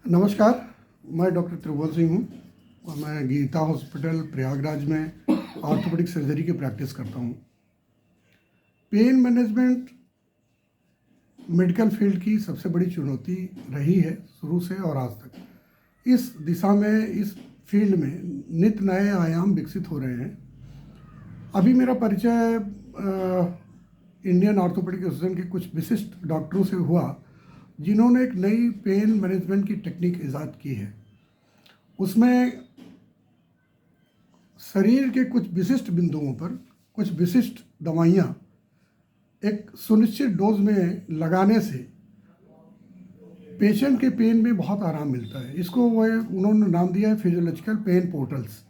नमस्कार, मैं डॉक्टर त्रिभुवन सिंह हूँ और मैं गीता हॉस्पिटल प्रयागराज में ऑर्थोपेडिक सर्जरी की प्रैक्टिस करता हूँ। पेन मैनेजमेंट मेडिकल फील्ड की सबसे बड़ी चुनौती रही है शुरू से और आज तक। इस दिशा में, इस फील्ड में नित नए आयाम विकसित हो रहे हैं। अभी मेरा परिचय इंडियन ऑर्थोपेडिक एसोसिएशन के कुछ विशिष्ट डॉक्टरों से हुआ जिन्होंने एक नई पेन मैनेजमेंट की टेक्निक ईजाद की है। उसमें शरीर के कुछ विशिष्ट बिंदुओं पर कुछ विशिष्ट दवाइयाँ एक सुनिश्चित डोज में लगाने से पेशेंट के पेन में बहुत आराम मिलता है। इसको उन्होंने नाम दिया है फिजियोलॉजिकल पेन पोर्टल्स।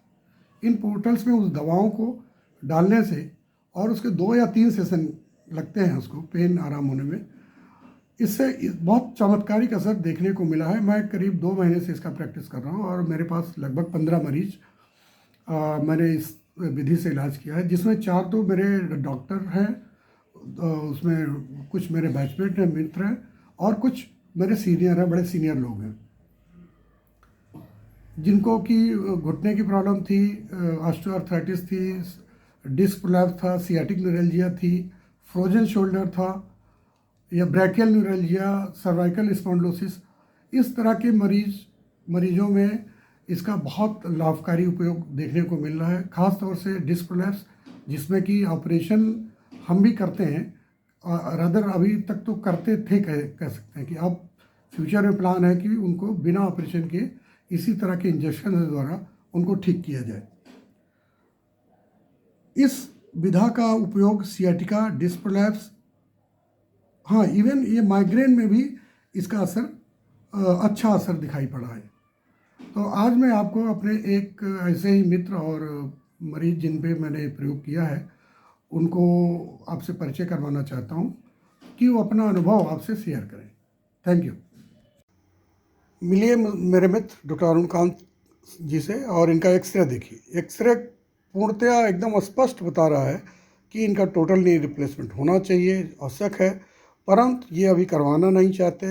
इन पोर्टल्स में उस दवाओं को डालने से, और उसके 2 या 3 सेशन लगते हैं उसको पेन आराम होने में, इससे बहुत चमत्कारिक असर देखने को मिला है। मैं करीब 2 महीने से इसका प्रैक्टिस कर रहा हूँ और मेरे पास लगभग 15 मरीज मैंने इस विधि से इलाज किया है, जिसमें 4 तो मेरे डॉक्टर हैं, उसमें कुछ मेरे बैचमेट हैं, मित्र हैं, और कुछ मेरे सीनियर हैं, बड़े सीनियर लोग हैं जिनको कि घुटने की प्रॉब्लम थी, ऑस्टियोआर्थराइटिस थी, डिस्क प्रोलैप्स था, सियाटिक न्यूरल्जिया थी, फ्रोजन शोल्डर था, या ब्रैकियल न्यूरल्जिया, सर्वाइकल स्पॉन्डिलोसिस। इस तरह के मरीजों में इसका बहुत लाभकारी उपयोग देखने को मिल रहा है। ख़ास तौर से डिस्क प्रोलैप्स, जिसमें कि ऑपरेशन हम भी करते हैं, अदर अभी तक तो करते थे, कह सकते हैं कि अब फ्यूचर में प्लान है कि उनको बिना ऑपरेशन के इसी तरह के इंजेक्शन द्वारा उनको ठीक किया जाए। इस विधा का उपयोग सियाटिका, डिस्क प्रोलैप्स, हाँ, इवन ये माइग्रेन में भी इसका अच्छा असर दिखाई पड़ा है। तो आज मैं आपको अपने एक ऐसे ही मित्र और मरीज जिन पे मैंने प्रयोग किया है उनको आपसे परिचय करवाना चाहता हूँ कि वो अपना अनुभव आपसे शेयर करें। Thank you. मिलिए मेरे मित्र डॉक्टर अरुणकांत जी से और इनका एक्सरे देखिए। एक्सरे पूर्णतया एकदम स्पष्ट बता रहा है कि इनका टोटल नी रिप्लेसमेंट होना चाहिए, आवश्यक है, परंतु ये अभी करवाना नहीं चाहते,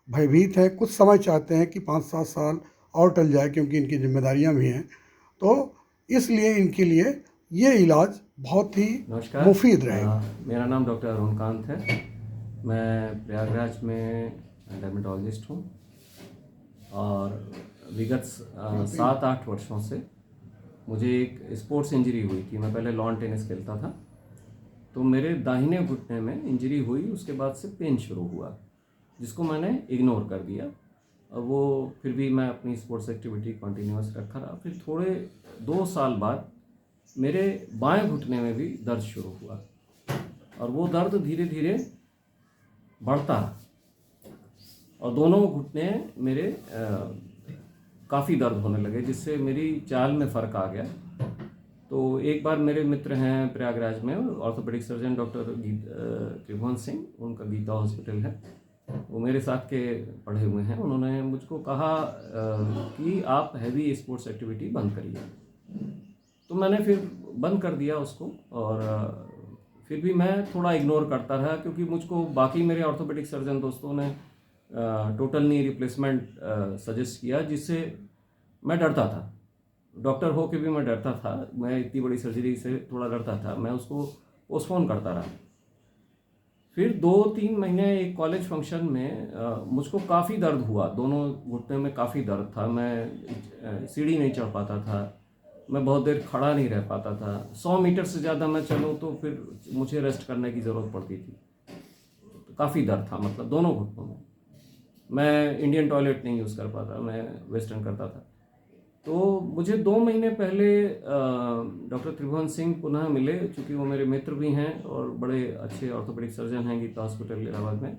भयभीत है। कुछ समय चाहते हैं कि 5-7 साल और टल जाए क्योंकि इनकी जिम्मेदारियां भी हैं। तो इसलिए इनके लिए ये इलाज बहुत ही मुफीद रहेगा। मेरा नाम डॉक्टर अरुणकांत है। मैं प्रयागराज में डर्मेटोलॉजिस्ट हूँ और विगत 7-8 वर्षों से मुझे एक स्पोर्ट्स इंजरी हुई थी। मैं पहले लॉन टेनिस खेलता था, तो मेरे दाहिने घुटने में इंजरी हुई। उसके बाद से पेन शुरू हुआ, जिसको मैंने इग्नोर कर दिया। और वो फिर भी मैं अपनी स्पोर्ट्स एक्टिविटी कंटिन्यूअस रखा रहा। फिर थोड़े 2 साल बाद मेरे बाएं घुटने में भी दर्द शुरू हुआ और वो दर्द धीरे धीरे बढ़ता और दोनों घुटने मेरे काफ़ी दर्द होने लगे, जिससे मेरी चाल में फ़र्क आ गया। तो एक बार मेरे मित्र हैं प्रयागराज में ऑर्थोपेडिक सर्जन डॉक्टर त्रिभुवन सिंह, उनका गीता हॉस्पिटल है, वो मेरे साथ के पढ़े हुए हैं। उन्होंने मुझको कहा कि आप हैवी स्पोर्ट्स एक्टिविटी बंद करिए। तो मैंने फिर बंद कर दिया उसको, और फिर भी मैं थोड़ा इग्नोर करता रहा क्योंकि मुझको बाकी मेरे ऑर्थोपेडिक सर्जन दोस्तों ने टोटल नी रिप्लेसमेंट सजेस्ट किया, जिससे मैं डरता था। डॉक्टर हो के भी मैं डरता था। मैं इतनी बड़ी सर्जरी से थोड़ा डरता था, मैं उसको पोस्टपोन करता रहा। फिर 2-3 महीने एक कॉलेज फंक्शन में मुझको काफ़ी दर्द हुआ, दोनों घुटने में काफ़ी दर्द था। मैं सीढ़ी नहीं चढ़ पाता था, मैं बहुत देर खड़ा नहीं रह पाता था। 100 मीटर से ज़्यादा मैं चलूँ तो फिर मुझे रेस्ट करने की ज़रूरत पड़ती थी। तो काफ़ी दर्द था, मतलब दोनों घुटनों में। मैं इंडियन टॉयलेट नहीं यूज़ कर पाता, मैं वेस्टर्न करता था। तो मुझे 2 महीने पहले डॉक्टर त्रिभुवन सिंह पुनः मिले, चूँकि वो मेरे मित्र भी हैं और बड़े अच्छे ऑर्थोपेडिक सर्जन हैं गीता हॉस्पिटल इलाहाबाद में।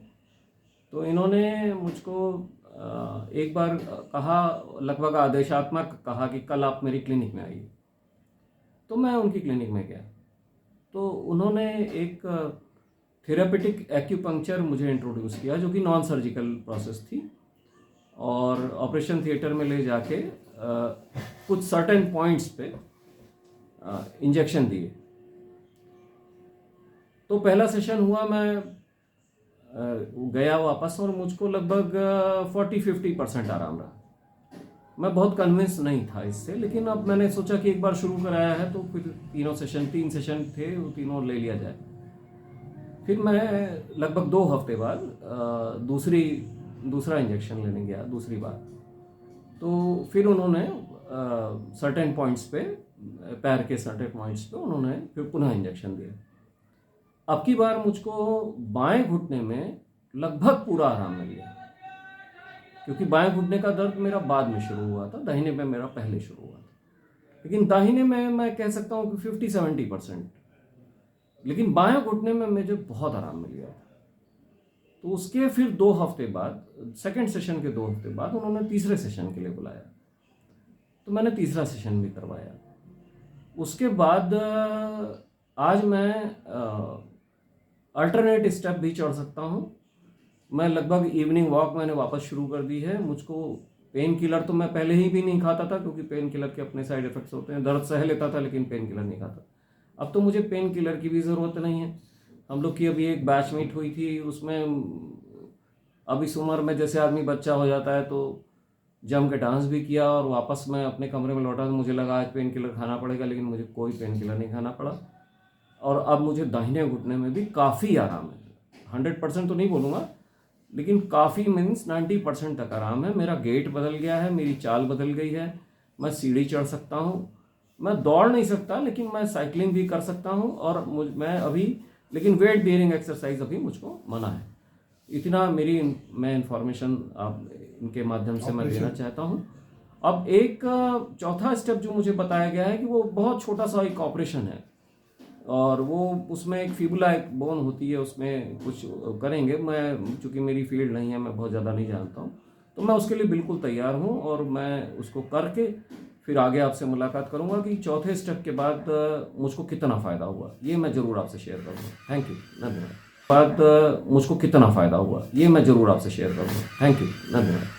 तो इन्होंने मुझको एक बार कहा, लगभग आदेशात्मक कहा कि कल आप मेरी क्लिनिक में आइए। तो मैं उनकी क्लिनिक में गया, तो उन्होंने एक थेरापेटिक एक्यूपंक्चर मुझे इंट्रोड्यूस किया, जो कि नॉन सर्जिकल प्रोसेस थी, और ऑपरेशन थिएटर में ले जाके कुछ सर्टेन पॉइंट्स पे इंजेक्शन दिए। तो पहला सेशन हुआ, मैं गया वापस और मुझको लगभग 40-50% आराम रहा। मैं बहुत कन्विंस नहीं था इससे, लेकिन अब मैंने सोचा कि एक बार शुरू कराया है तो फिर 3 सेशन थे, वो तीनों ले लिया जाए। फिर मैं लगभग 2 हफ्ते बाद दूसरा इंजेक्शन लेने गया दूसरी बार। तो फिर उन्होंने सर्टेन पॉइंट्स पे, पैर के सर्टेन पॉइंट्स पे उन्होंने फिर पुनः इंजेक्शन दिया। अब की बार मुझको बाएं घुटने में लगभग पूरा आराम मिल गया, क्योंकि बाएं घुटने का दर्द मेरा बाद में शुरू हुआ था, दाहिने में मेरा पहले शुरू हुआ था। लेकिन दाहिने में मैं कह सकता हूँ कि 50-70%, लेकिन बाएं घुटने में मुझे बहुत आराम मिल गया था। तो उसके फिर 2 हफ्ते बाद, सेकंड सेशन के 2 हफ्ते बाद उन्होंने तीसरे सेशन के लिए बुलाया, तो मैंने तीसरा सेशन भी करवाया। उसके बाद आज मैं अल्टरनेट स्टेप भी चढ़ सकता हूँ। मैं लगभग इवनिंग वॉक मैंने वापस शुरू कर दी है। मुझको पेन किलर तो मैं पहले ही भी नहीं खाता था, क्योंकि पेन किलर के अपने साइड इफेक्ट्स होते हैं। दर्द सह लेता था लेकिन पेन किलर नहीं खाता। अब तो मुझे पेन किलर की भी ज़रूरत नहीं है। हम लोग की अभी एक बैच मीट हुई थी, उसमें अब इस उम्र में जैसे आदमी बच्चा हो जाता है तो जम के डांस भी किया और वापस मैं अपने कमरे में लौटा तो मुझे लगा आज पेन किलर खाना पड़ेगा, लेकिन मुझे कोई पेन किलर नहीं खाना पड़ा। और अब मुझे दाहिने घुटने में भी काफ़ी आराम है। 100% तो नहीं बोलूँगा, लेकिन काफ़ी मीन्स 90% तक आराम है। मेरा गेट बदल गया है, मेरी चाल बदल गई है, मैं सीढ़ी चढ़ सकता हूँ। मैं दौड़ नहीं सकता, लेकिन मैं साइकिलिंग भी कर सकता हूँ। और मैं अभी, लेकिन वेट बियरिंग एक्सरसाइज अभी मुझको मना है। इतना मैं इन्फॉर्मेशन आप इनके माध्यम से मैं देना चाहता हूँ। अब एक चौथा स्टेप जो मुझे बताया गया है कि वो बहुत छोटा सा एक ऑपरेशन है, और वो उसमें एक फिबुला, एक बोन होती है, उसमें कुछ करेंगे। मैं चूँकि मेरी फील्ड नहीं है, मैं बहुत ज़्यादा नहीं जानता हूँ, तो मैं उसके लिए बिल्कुल तैयार हूँ और मैं उसको करके फिर आगे आपसे मुलाकात करूँगा कि चौथे स्टेप के बाद मुझको कितना फ़ायदा हुआ, ये मैं ज़रूर आपसे शेयर करूँगा। थैंक यू, धन्यवाद। बाद मुझको कितना फ़ायदा हुआ, ये मैं ज़रूर आपसे शेयर करूँगा। थैंक यू, धन्यवाद।